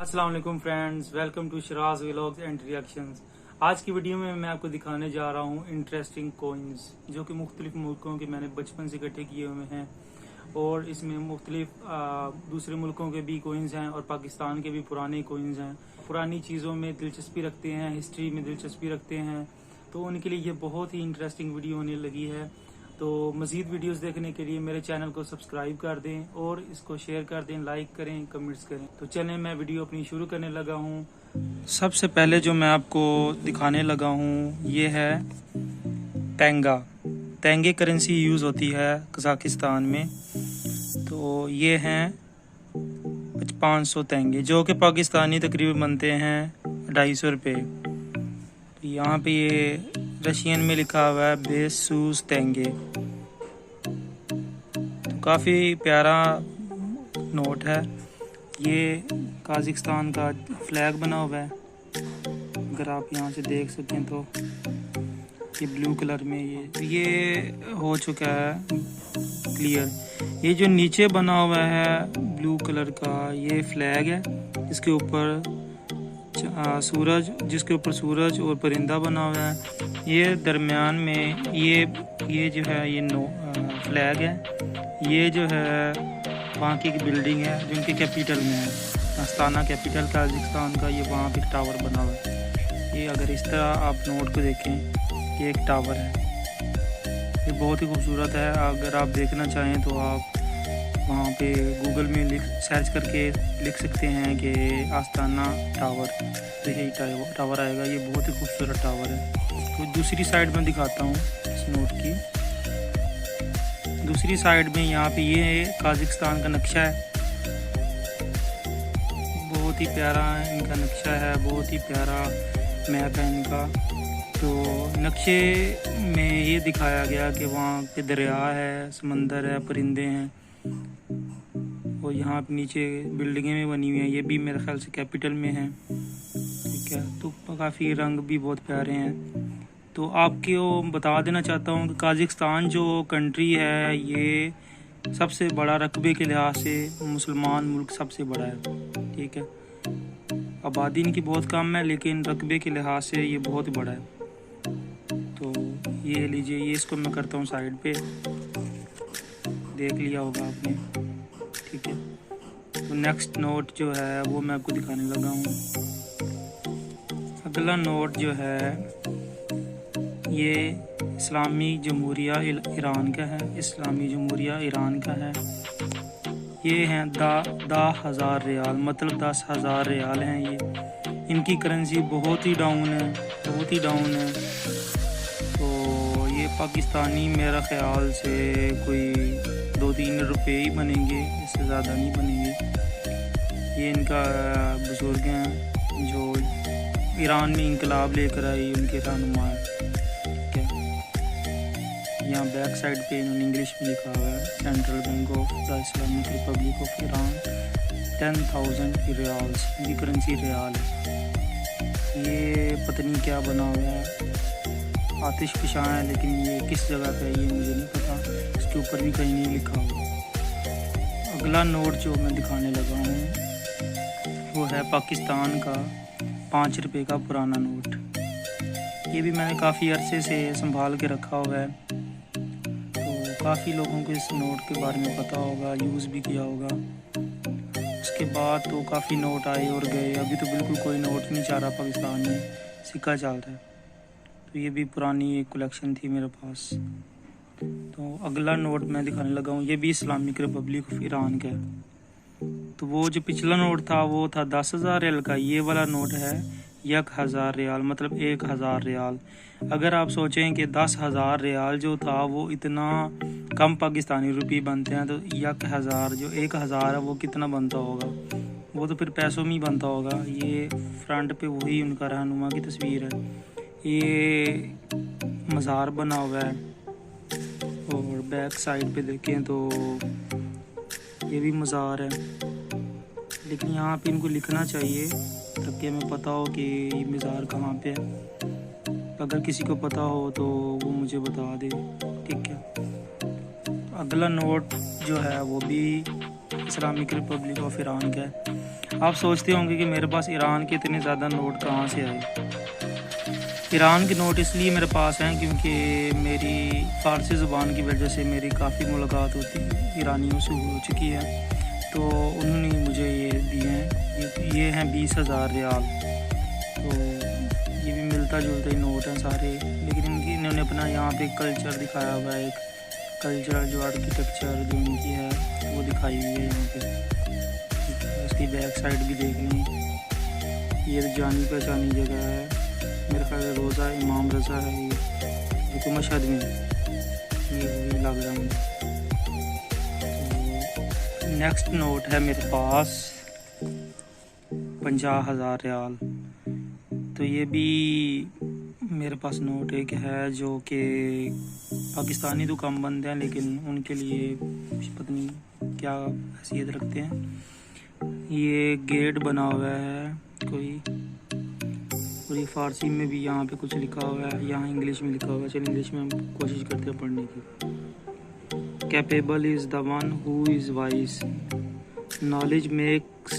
अस्सलाम वालेकुम friends, welcome to Shiraz vlogs and reactions. आज की वीडियो में मैं आपको दिखाने जा रहा हूँ इंटरेस्टिंग कॉइन्स जो कि मुख्तलिफ मुल्कों के मैंने बचपन से इकट्ठे किए हुए हैं और इसमें मुख्तलिफ दूसरे मुल्कों के भी कॉइन्स हैं और पाकिस्तान के भी पुराने कॉइन्स हैं। पुरानी चीज़ों में दिलचस्पी रखते हैं, हिस्ट्री में दिलचस्पी रखते हैं, तो उनके लिए ये बहुत ही इंटरेस्टिंग वीडियो होने लगी है। तो मज़ीद वीडियोस देखने के लिए मेरे चैनल को सब्सक्राइब कर दें और इसको शेयर कर दें, लाइक करें, कमेंट्स करें। तो चलें मैं वीडियो अपनी शुरू करने लगा हूँ। सबसे पहले जो मैं आपको दिखाने लगा हूँ ये है तेंगा। तेंगे करेंसी यूज़ होती है कजाकिस्तान में। तो ये हैं 500 तेंगे जो कि पाकिस्तानी तकरीबन बनते हैं 250 रुपये। तो यहाँ पे ये रशियन में लिखा हुआ है बेसूस तेंगे। तो काफ़ी प्यारा नोट है। ये काज़ाकिस्तान का फ्लैग बना हुआ है, अगर आप यहाँ से देख सकें तो ये ब्लू कलर में ये हो चुका है क्लियर। ये जो नीचे बना हुआ है ब्लू कलर का ये फ्लैग है जिसके ऊपर सूरज और परिंदा बना हुआ है। ये दरमियान में ये जो है ये फ्लैग है। ये जो है वहाँ की बिल्डिंग है जो उनके कैपिटल में है, अस्ताना कैपिटल काज़ाकिस्तान का। ये वहाँ पे टावर बना हुआ है। ये अगर इस तरह आप नोट को देखें, ये एक टावर है, ये बहुत ही खूबसूरत है। अगर आप देखना चाहें तो आप वहाँ पे गूगल में सर्च करके लिख सकते हैं कि आस्ताना टावर, तो यही टावर आएगा। ये बहुत ही खूबसूरत टावर है। तो दूसरी साइड में दिखाता हूँ इस नोट की। दूसरी साइड में यहाँ पे ये काज़ाकिस्तान का नक्शा है, बहुत ही प्यारा इनका नक्शा है, बहुत ही प्यारा मैप है इनका। तो नक्शे में ये दिखाया गया कि वहाँ पे दरिया है, समंदर है, परिंदे हैं और यहाँ पे नीचे बिल्डिंगें में बनी हुई हैं। ये भी मेरे ख्याल से कैपिटल में है, ठीक है। तो काफ़ी रंग भी बहुत प्यारे हैं। तो आपको बता देना चाहता हूँ कि काज़ाकिस्तान जो कंट्री है ये सबसे बड़ा रकबे के लिहाज से मुसलमान मुल्क सबसे बड़ा है, ठीक है। आबादी इनकी बहुत कम है लेकिन रकबे के लिहाज से ये बहुत बड़ा है। तो ये लीजिए, ये इसको मैं करता हूँ साइड पे, देख लिया होगा आपने, ठीक है। तो नेक्स्ट नोट जो है वो मैं आपको दिखाने लगा हूँ। अगला नोट जो है ये इस्लामी जमहूरिया ईरान का है, इस्लामी जमहूरिया ईरान का है। ये हैं 10,000 रियाल, मतलब 10,000 रियाल हैं ये। इनकी करेंसी बहुत ही डाउन है, बहुत ही डाउन है। तो ये पाकिस्तानी मेरा ख्याल से कोई 2-3 रुपये ही बनेंगे, इससे ज़्यादा नहीं बनेंगे। ये इनका बुजुर्ग हैं जो ईरान में इंकलाब लेकर आई, उनके रहनुमा है, ठीक है। यहाँ बैक साइड पे इन्होंने इंग्लिश में लिखा हुआ है central bank of the Islamic Republic of Iran 10,000 riyals. इनकी करेंसी रियाल है। ये पता नहीं क्या बना हुआ है, आतिश फिशां है, लेकिन ये किस जगह पे है ये मुझे नहीं पता, इसके ऊपर भी कहीं नहीं लिखा हुआ। अगला नोट जो मैं दिखाने लगा हूँ वो है पाकिस्तान का 5 रुपये का पुराना नोट। ये भी मैंने काफ़ी अरसे से संभाल के रखा हुआ है। तो काफ़ी लोगों को इस नोट के बारे में पता होगा, यूज़ भी किया होगा। उसके बाद तो काफ़ी नोट आए और गए, अभी तो बिल्कुल कोई नोट नहीं चाह रहा पाकिस्तान में, सिक्का चल रहा है। तो ये भी पुरानी एक कलेक्शन थी मेरे पास। तो अगला नोट मैं दिखाने लगा हूँ, ये भी इस्लामिक रिपब्लिक ऑफ ईरान का है। तो वो जो पिछला नोट था वो था 10,000 रियाल का, ये वाला नोट है 1,000 रियाल, मतलब 1,000 रियाल। अगर आप सोचें कि 10,000 रियाल जो था वो इतना कम पाकिस्तानी रुपये बनते हैं, तो 1,000 जो 1,000 है वो कितना बनता होगा, वो तो फिर पैसों में ही बनता होगा। ये फ्रंट पे वही उनका रहनुमा की तस्वीर है। ये मज़ार बना हुआ है और बैक साइड पे देखें तो ये भी मज़ार है, लेकिन यहाँ पे इनको लिखना चाहिए ताकि हमें पता हो कि ये मज़ार कहाँ पे है। अगर किसी को पता हो तो वो मुझे बता दे, ठीक है। अगला नोट जो है वो भी इस्लामिक रिपब्लिक ऑफ ईरान का है। आप सोचते होंगे कि मेरे पास ईरान के इतने ज़्यादा नोट कहाँ से आए। ईरान के नोट इसलिए मेरे पास हैं क्योंकि मेरी फ़ारसी ज़ुबान की वजह से मेरी काफ़ी मुलाकात होती ईरानियों से हो चुकी है, तो उन्होंने मुझे ये दिए हैं। ये हैं 20,000 रियाल। तो ये भी मिलता जुलता ही नोट हैं सारे, लेकिन इन्होंने अपना यहाँ पे कल्चर दिखाया हुआ है, एक कल्चर जो आर्किटेक्चर जो इनकी है वो दिखाई हुई है यहाँ पे। उसकी बैक साइड भी देख लें। ये जानी पहचानी जगह है, मेरे ख्याल में रोज़ा इमाम रज़ा है ये, जो कि मशहद में ये वही लग रहा है। तो नेक्स्ट नोट है मेरे पास 50,000 रियाल। तो ये भी मेरे पास नोट एक है जो कि पाकिस्तानी तो कम बनते हैं, लेकिन उनके लिए पता नहीं क्या हैसियत रखते हैं। ये गेट बना हुआ है कोई, और ये फ़ारसी में भी यहाँ पे कुछ लिखा हुआ है, यहाँ इंग्लिश में लिखा हुआ है। चलिए इंग्लिश में हम कोशिश करते हैं पढ़ने की। Capable is the one who is wise, knowledge makes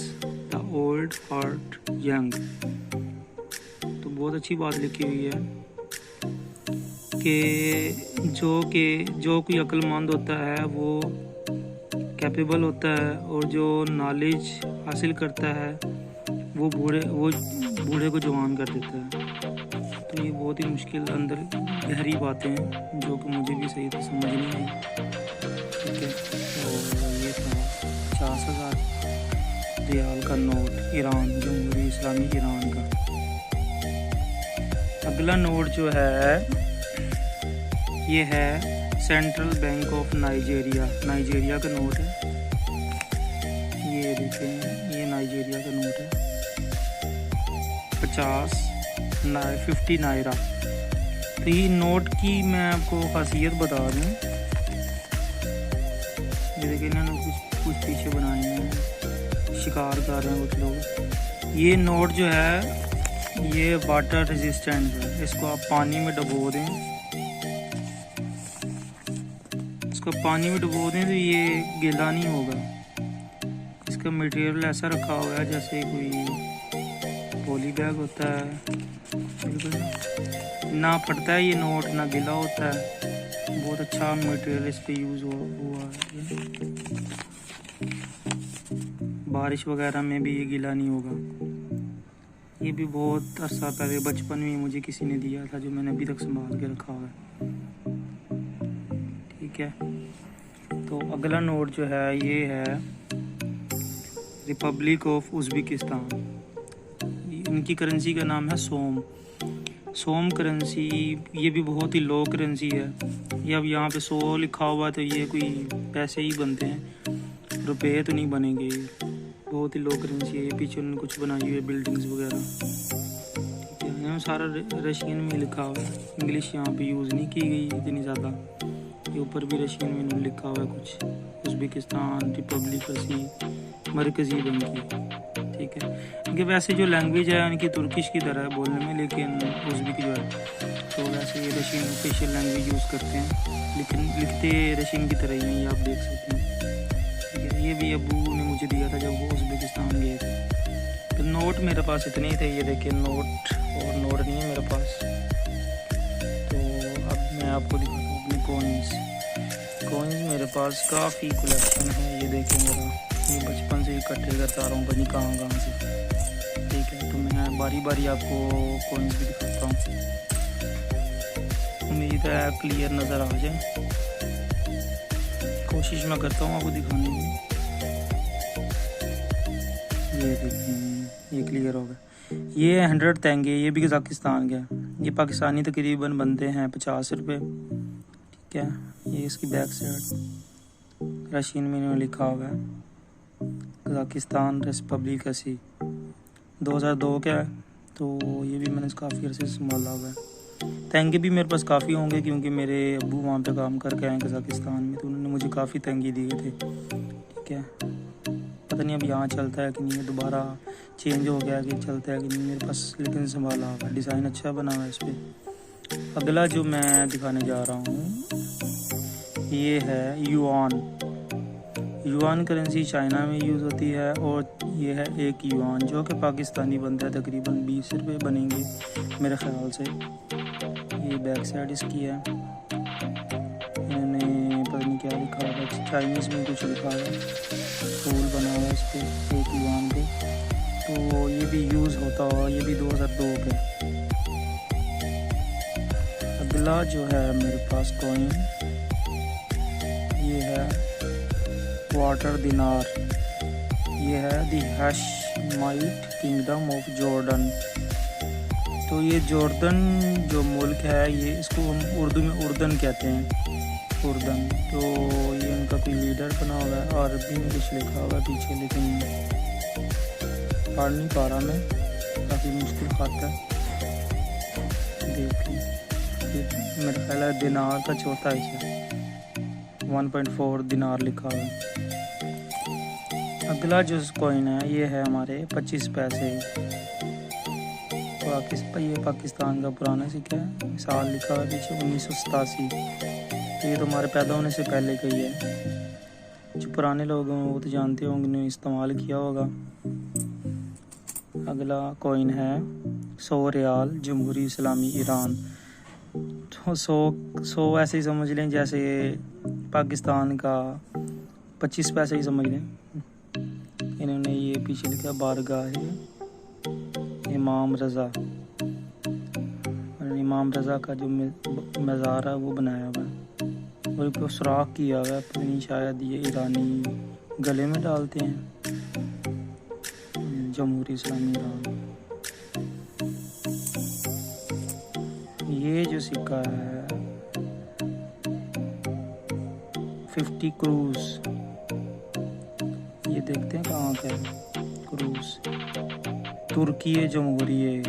the old heart young. तो बहुत अच्छी बात लिखी हुई है कि जो कोई अक्लमंद होता है वो कैपेबल होता है, और जो नॉलेज हासिल करता है वो बूढ़े को जवान कर देता है। तो ये बहुत ही मुश्किल अंदर गहरी बातें हैं जो कि मुझे भी सही से समझ नहीं आई। ठीक है, तो ये था 50,000 रियाल का नोट ईरान, जमहूरी इस्लामी ईरान का। अगला नोट जो है ये है सेंट्रल बैंक ऑफ नाइजीरिया का नोट है। ये देखें, ये नाइजीरिया का नोट है 50 नायरा। तो ये नोट की मैं आपको खासियत बता दूँ। ये देखिए इन्होंने कुछ पीछे बनाए हैं, शिकार कर रहे हैं कुछ लोग। ये नोट जो है ये वाटर रेजिस्टेंट है। इसको आप पानी में डुबो दें, तो ये गीला नहीं होगा। इसका मटेरियल ऐसा रखा हुआ है जैसे कोई पॉली बैग होता है, बिल्कुल ना फटता है ये नोट, ना गीला होता है। बहुत अच्छा मटेरियल इस पे यूज़ हुआ है। बारिश वगैरह में भी ये गीला नहीं होगा। ये भी बहुत अर्सा पहले बचपन में मुझे किसी ने दिया था, जो मैंने अभी तक संभाल के रखा हुआ है। ठीक है, तो अगला नोट जो है ये है रिपब्लिक ऑफ उज़्बेकिस्तान। इनकी करेंसी का नाम है सोम करेंसी। ये भी बहुत ही लो करेंसी है। ये अब यहाँ पे 100 लिखा हुआ है, तो ये कोई पैसे ही बनते हैं, रुपए तो नहीं बनेंगे। बहुत ही लो करेंसी है। ये पीछे उन्होंने कुछ बनाई हुई है, बिल्डिंग्स वगैरह। ठीक है, यहाँ सारा रशियन में लिखा हुआ है, इंग्लिश यहाँ पे यूज़ नहीं की गई इतनी ज़्यादा। ये ऊपर भी रशियन में इन्होंने लिखा हुआ है कुछ, उज़्बेकिस्तान रिपब्लिक मरकज़ी बैंक की। ठीक है, इनके वैसे जो लैंग्वेज है उनकी तुर्किश की तरह है बोलने में, लेकिन उज़्बेक जो है तो वैसे ये रशियन ऑफिशियल लैंग्वेज यूज़ करते हैं, लेकिन लिखते रशियन की तरह ही हैं, ये आप देख सकते हैं। ठीक है, ये भी अबू ने मुझे दिया था जब वो उज़्बेकिस्तान गए थे। तो नोट मेरे पास इतने ही थे। ये देखिए नोट और नोट नहीं है मेरे पास। तो अब मैं आपको दिखाता हूँ अपने कोइंस। मेरे पास काफ़ी कलेक्शन है। ये देखिए मेरा, ये बचपन से इकट्ठे करता रहा हूँ, पता नहीं कहाँ से। ठीक है, तो मैं बारी बारी आपको कोइंस भी दिखाता हूँ। उम्मीद है क्लियर नज़र आ जाए, कोशिश मैं करता हूँ आपको दिखाने की। ये देखिए, ये क्लियर होगा। ये 100 तेंगे, ये भी कज़ाकिस्तान का। ये पाकिस्तानी तकरीबन बनते हैं 50 रुपये। ठीक है, ये इसकी बैक साइड रशियन में इन्होंने लिखा हुआ है कज़ाकिस्तान रिपब्लिक असी 2002 का है। तो ये भी मैंने काफ़ी अर्से संभाला हुआ है। तेंगे भी मेरे पास काफ़ी होंगे, क्योंकि मेरे अब्बू वहाँ पे काम करके आए कज़ाकिस्तान में, तो उन्होंने मुझे काफ़ी तेंगे दिए थे। ठीक है, पता नहीं अब यहाँ चलता है कि नहीं, दोबारा चेंज हो गया कि चलता है कि नहीं मेरे पास, लेकिन संभाला हुआ है। डिज़ाइन अच्छा बना हुआ है इस पर। अगला जो मैं दिखाने जा रहा हूँ ये है युआन करेंसी चाइना में यूज़ होती है और ये है एक युआन जो कि पाकिस्तानी बनता है, तकरीबन 20 रुपये बनेंगे मेरे ख्याल से। ये बैक साइड इसकी है, इन्होंने पता नहीं क्या लिखा हुआ है, चाइनीज़ में कुछ लिखा हुआ है, फूल बना हुआ है इस पर एक युआन पे। तो ये भी यूज़ होता हुआ, ये भी 2002 पे। अगला जो है मेरे पास कॉइन, ये है वाटर दिनार। ये है दी हैशमाइट किंगडम ऑफ जॉर्डन। तो ये जॉर्डन जो मुल्क है, ये इसको हम उर्दू में उर्दन कहते हैं, उर्दन। तो ये उनका कोई लीडर बना हुआ है, अरबी में कुछ लिखा हुआ है पीछे, लेकिन पढ़ नहीं पा रहा मैं, काफ़ी मुश्किल खाता है। देखिए मेरा ख्याल है दिनार का चौथा हिस्सा, 1.4 दिनार लिखा हुआ है। अगला जो कॉइन है ये है हमारे 25 पैसे। ये पाकिस्तान का पुराना सिक्का है, साल लिखा हुआ है पीछे 1987। तो ये तो हमारे पैदा होने से पहले का ही है। जो पुराने लोग हैं वो तो जानते होंगे, उन्होंने इस्तेमाल किया होगा। अगला कॉइन है 100 रियाल जमहूरी इस्लामी ईरान। तो 100 ऐसे ही समझ लें जैसे पाकिस्तान का 25 पैसे ही समझ लें। इन्होंने ये पीछे लिखा बारगाह है इमाम रज़ा, और इमाम रज़ा का जो मज़ार है वो बनाया हुआ है, वही पर सुराख किया हुआ है, अपनी शायद ये ईरानी गले में डालते हैं, जमहूरी इस्लामी ईरान। ये जो सिक्का है 50 क्रूज, ये देखते हैं कहाँ का है क्रूज, तुर्की जमहूरी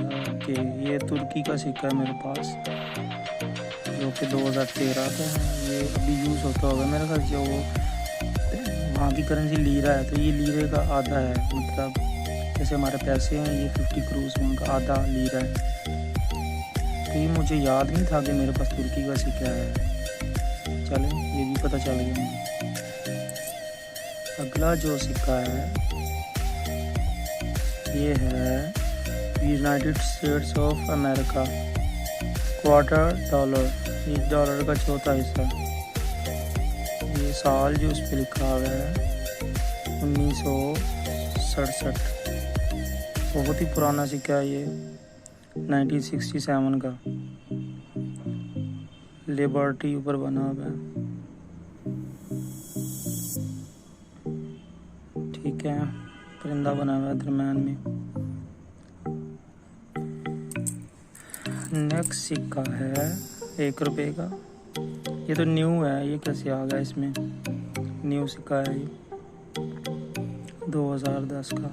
के। ये तुर्की का सिक्का है मेरे पास, जो कि 2013 का है। ये अभी यूज़ होता होगा मेरे ख्याल से, वो वहाँ की करेंसी लीरा है, तो ये लीरे का आधा है, मतलब जैसे हमारे पैसे हैं ये 50 क्रूज वहाँ का आधा लीरा है। तो ये मुझे याद नहीं था कि मेरे पास तुर्की का सिक्का है, चले ये भी पता चल गया। अगला जो सिक्का है ये है यूनाइटेड स्टेट्स ऑफ अमेरिका, $25, $1 का चौथा हिस्सा। ये साल जो उस पर लिखा हुआ है 1967, बहुत ही पुराना सिक्का है ये, 1967 का, लिबर्टी ऊपर बना हुआ है। ठीक है, परिंदा बना हुआ है दरम्यान में। नेक्स्ट सिक्का है ₹1 का, ये तो न्यू है, ये कैसे आ गया इसमें, न्यू सिक्का है ये 2010 का,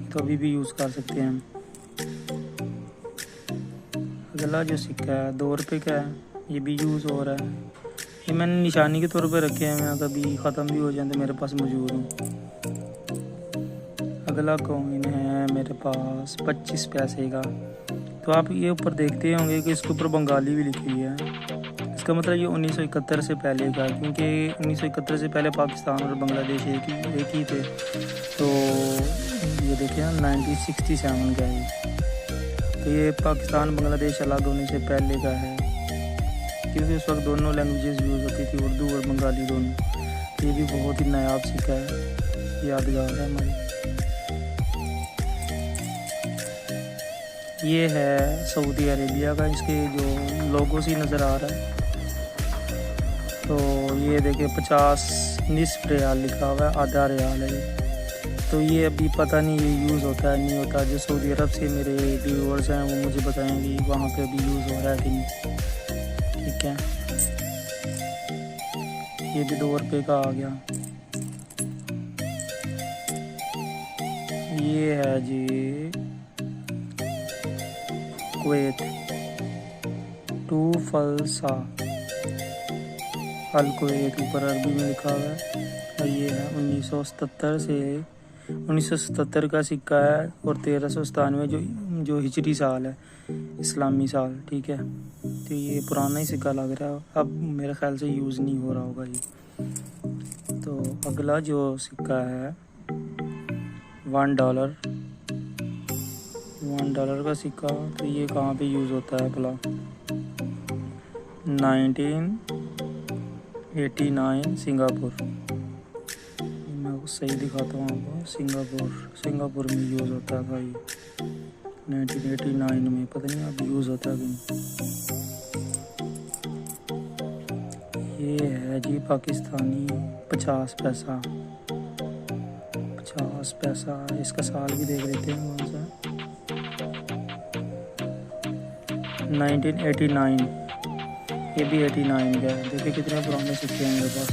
तो अभी भी यूज़ कर सकते हैं हम। अगला जो सिक्का है ₹2 का है, ये भी यूज़ हो रहा है, ये मैंने निशानी के तौर पे रखे हैं, मैं कभी ख़त्म भी हो जाए तो मेरे पास मौजूद हूँ। अगला कॉइन है मेरे पास 25 पैसे का। तो आप ये ऊपर देखते होंगे कि इसके ऊपर बंगाली भी लिखी हुई है, इसका मतलब ये 1971 से पहले का, क्योंकि 1971 से पहले पाकिस्तान और बांग्लादेश एक ही थे। तो ये देखिए 1967 का है, तो ये पाकिस्तान बांग्लादेश अलग होने से पहले का है, क्योंकि उस वक्त दोनों लैंग्वेजेस यूज़ होती थी, उर्दू और बंगाली दोनों। ये भी बहुत ही नायाब सिक्का है, यादगार है हमारी। ये है सऊदी अरेबिया का, इसके जो लोगो सी नज़र आ रहा है। तो ये देखिए 50 निस्फ रियाल लिखा हुआ है, आधा रियाल है ये। तो ये अभी पता नहीं ये यूज़ होता है नहीं होता, जो सऊदी अरब से मेरे व्यूअर्स हैं वो मुझे बताएंगे वहाँ पे अभी यूज़ हो रहा है कि नहीं। ठीक है, ये भी ₹2 का आ गया। ये है जी कुवैत, 2 फलसा अल कुवैत, ऊपर अरबी में लिखा हुआ है। और ये है 1977 का सिक्का है, और 1397 जो हिजरी साल है, इस्लामी साल। ठीक है, तो ये पुराना ही सिक्का लग रहा है, अब मेरे ख्याल से यूज़ नहीं हो रहा होगा ये। तो अगला जो सिक्का है $1, $1 का सिक्का, तो ये कहाँ पे यूज़ होता है भला? 1989 सिंगापुर। मैं आपको सही दिखाता हूँ आपको। सिंगापुर में यूज़ होता था ये 1989 में। पता नहीं अब यूज़ होता है कि नहीं। ये है जी पाकिस्तानी 50 पैसा। 50 पैसा, इसका साल भी देख लेते हैं कौन सा। 1989, ये भी 89 का है। देखिए कितने पुराने सिक्के हैं मेरे पास।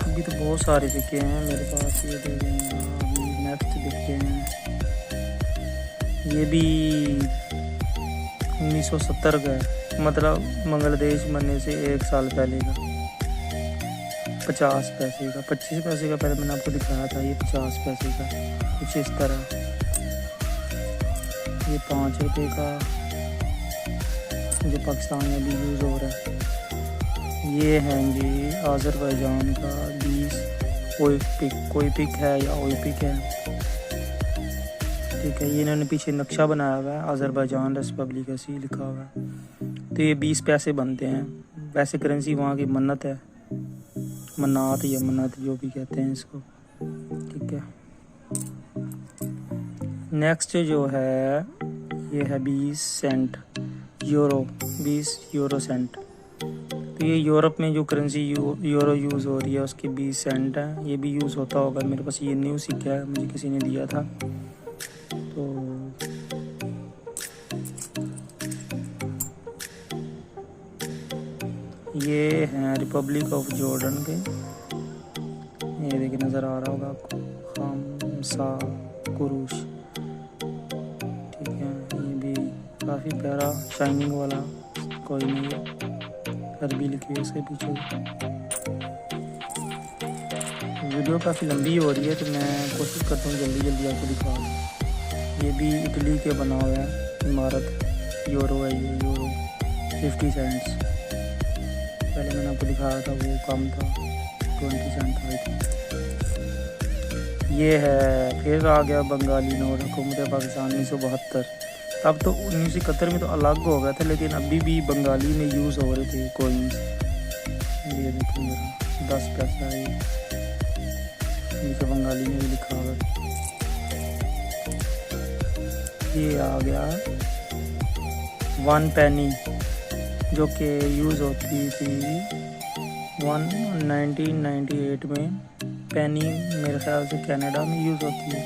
अभी तो बहुत सारे सिक्के हैं मेरे पास। ये देखें, अभी नेक्स्ट देखते हैं। ये भी 1970 का है, मतलब बांग्लादेश बनने से 1 साल पहले का। 50 पैसे का, 25 पैसे का पहले मैंने आपको दिखाया था। ये 50 पैसे का कुछ इस तरह। ये 5 रुपये का जो पाकिस्तान में भी यूज़ हो रहा है। ये हैं जी आज़रबाईजान का 20 कोई पिक है या ओईपिक है, ठीक है। ये इन्होंने पीछे नक्शा बनाया हुआ है, आज़रबाईजान रिपब्लिक ऐसे ही लिखा हुआ है। तो ये 20 पैसे बनते हैं। वैसे करेंसी वहाँ की मन्नत है, मन्नात या मन्नत जो भी कहते हैं इसको, ठीक है। नेक्स्ट जो है ये है 20 सेंट यूरो, 20 यूरो सेंट। तो ये यूरोप में जो करेंसी यूरो यूज़ हो रही है उसके 20 सेंट है। ये भी यूज़ होता होगा। मेरे पास ये न्यू सिक्का है, मुझे किसी ने दिया था। तो ये हैं रिपब्लिक ऑफ जॉर्डन के। ये देखिए नज़र आ रहा होगा आपको, खामसा कुरूश, ठीक है। ये भी काफ़ी प्यारा शाइनिंग वाला कोई नहीं है, अरबी लिखी है इसके पीछे। वीडियो काफ़ी लंबी हो रही है तो मैं कोशिश करता हूँ जल्दी आपको दिखा दूँ। ये भी इटली के बना हुआ है इमारत, यूरो है ये, यूरो 50 सेंट्स। पहले मैंने आपको दिखाया था वो कम था, 20 सेंट था। ये है फिर आ गया बंगाली नोट, हुकूमत पाकिस्तान 1972। तब तो 1971 में तो अलग हो गया था, लेकिन अभी भी बंगाली में यूज़ हो रहे थे कोइंस। ये देखिए 10 पैसा, ये नीचे बंगाली में भी लिखा हुआ है। ये आ गया 1 पेनी, जो कि यूज़ होती थी 1998 में। पेनी मेरे ख्याल से कनाडा में यूज़ होती है।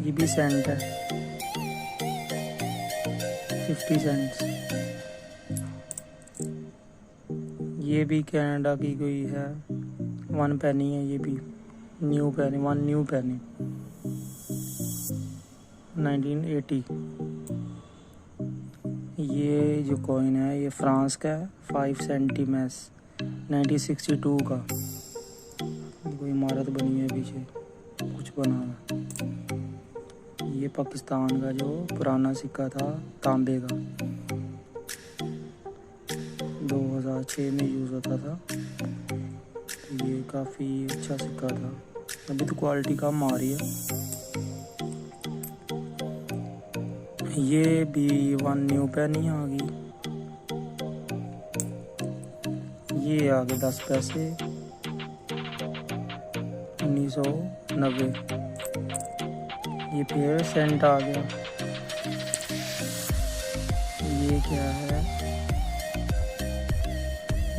ये भी सेंट है, 50 सेंट्स। ये भी कनाडा की कोई है, 1 पेनी है। ये भी न्यू पेनी, 1 न्यू पेनी 1980। ये जो कॉइन है ये फ्रांस का है, 5 सेंटीमेस 1962 का। कोई इमारत बनी है पीछे, कुछ बना है। ये पाकिस्तान का जो पुराना सिक्का था तांबे का, 2006 में यूज़ होता था। ये काफ़ी अच्छा सिक्का था। अभी तो क्वालिटी कम आ रही है। ये भी 1 न्यू पेनी आ गई। ये आ गए 10 पैसे 1990। ये फिर सेंट आ गया। ये क्या है?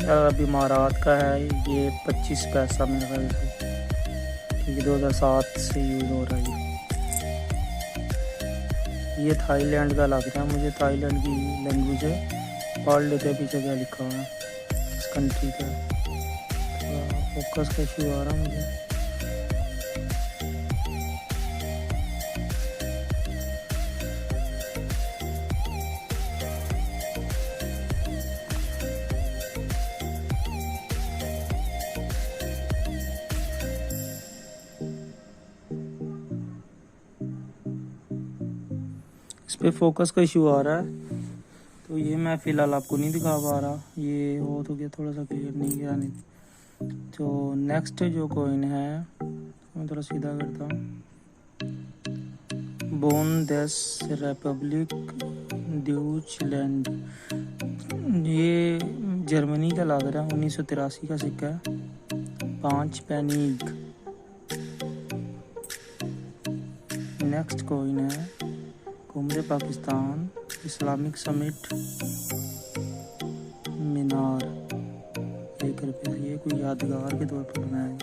अरब इमारात का है। ये 25 पैसा मेरे ख्याल से, क्योंकि 2007 से यूज़ हो रहा है। ये थाईलैंड का लग रहा है मुझे, थाईलैंड की लैंग्वेज है। पढ़ लेते हैं पीछे क्या लिखा हुआ है, किस कंट्री का। फोकस का इशू आ रहा है मुझे। इस पर फोकस का इशू आ रहा है, तो ये मैं फ़िलहाल आपको नहीं दिखा पा रहा। ये हो तो गया, थोड़ा सा क्लियर नहीं गया नहीं। तो नेक्स्ट जो कॉइन है, मैं थोड़ा सीधा करता हूँ। बोनदेस रिपब्लिक ड्यूचलैंड, ये जर्मनी का लग रहा है, 1983 का सिक्का है, 5 पेनीग। नेक्स्ट कॉइन है कुमरे पाकिस्तान इस्लामिक समिट मीनार, 1 रुपये। ये कोई यादगार के तौर पर बनाया है।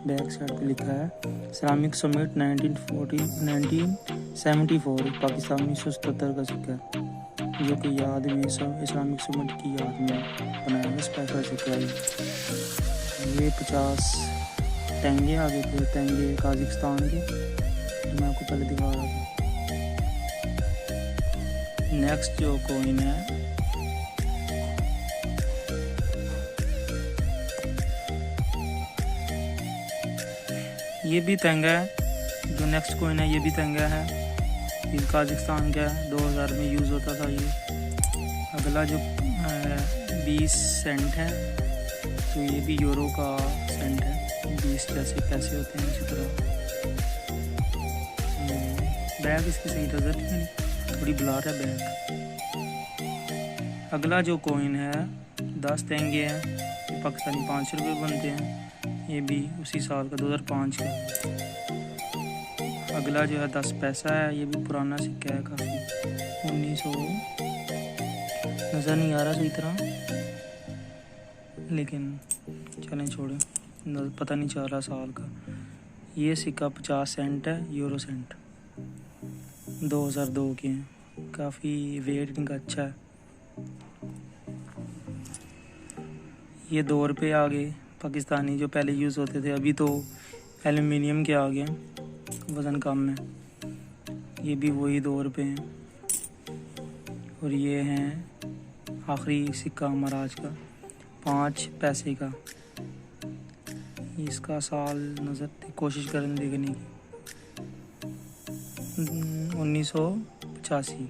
बैक साइड पे लिखा है इस्लामिक समिट 1974, पाकिस्तान 1977 का सिक्का है, जो कि याद में इस्लामिक समिट की याद में बनाया है। स्पेशल सिक्का है ये। 50 टेंगे आगे थे, टेंगे काजाकिस्तान के, तो मैं आपको पहले दिखा रहा था। नेक्स्ट जो कॉइन है ये भी तेंगा है। जो नेक्स्ट कॉइन है ये भी तेंगा है, ये काजाकिस्तान का है, 2000 में यूज़ होता था ये। अगला जो 20 सेंट है, तो ये भी यूरो का सेंट है, 20 जैसे पैसे होते हैं इसी तरह। बैग इसकी सही नजर नहीं, थोड़ी ब्लर है बैग। अगला जो कॉइन है 10 तेंगे हैं, ये पाकिस्तानी 5 रुपये बनते हैं, ये भी उसी साल का 2005 का। अगला जो है 10 पैसा है, ये भी पुराना सिक्का है काफ़ी, 1900 नज़र नहीं आ रहा सही तरह, लेकिन चलें छोड़ें, पता नहीं चल रहा साल का। ये सिक्का 50 सेंट है, यूरो सेंट, 2002 के हैं, काफ़ी वेट इनका अच्छा है। ये 2 रुपये आ गए पाकिस्तानी, जो पहले यूज़ होते थे, अभी तो एल्युमिनियम के आ गए, वज़न कम है। ये भी वही 2 रुपये हैं। और ये हैं आखिरी सिक्का हमारा आज का, 5 पैसे का। इसका साल नज़र कोशिश करें देखने की, 1985।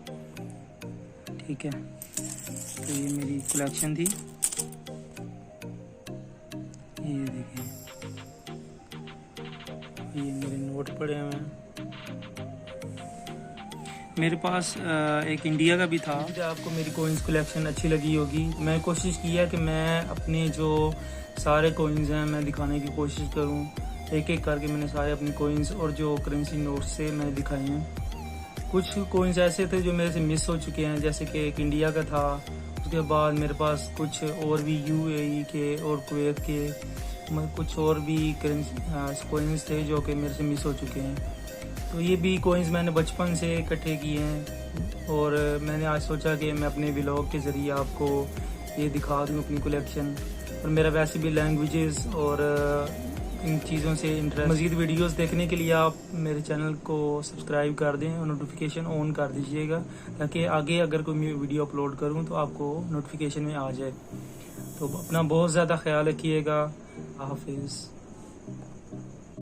ठीक है, तो ये मेरी कलेक्शन थी। ये देखिए, ये मेरे नोट पड़े हुए हैं। मेरे पास एक इंडिया का भी था। आपको मेरी कोइंस कलेक्शन अच्छी लगी होगी। मैं कोशिश की है कि मैं अपने जो सारे कोइंस हैं मैं दिखाने की कोशिश करूं। एक एक करके मैंने सारे अपनी कोइंस और जो करेंसी नोट्स से मैंने दिखाए हैं। कुछ कोइंस ऐसे थे जो मेरे से मिस हो चुके हैं, जैसे कि एक इंडिया का था, उसके बाद मेरे पास कुछ और भी यूएई के और कुवैत के कुछ और भी कोइंस थे जो कि मेरे से मिस हो चुके हैं। तो ये भी कोइंस मैंने बचपन से इकट्ठे किए हैं और मैंने आज सोचा कि मैं अपने व्लॉग के ज़रिए आपको ये दिखा दूँ अपनी कलेक्शन। और मेरा वैसे भी लैंग्वेजेस और इन चीज़ों से इंटरेस्ट। मज़ीद वीडियोस देखने के लिए आप मेरे चैनल को सब्सक्राइब कर दें और नोटिफिकेशन ऑन कर दीजिएगा, ताकि आगे अगर कोई वीडियो अपलोड करूं तो आपको नोटिफिकेशन में आ जाए। तो अपना बहुत ज़्यादा ख्याल रखिएगा। हाफिज़।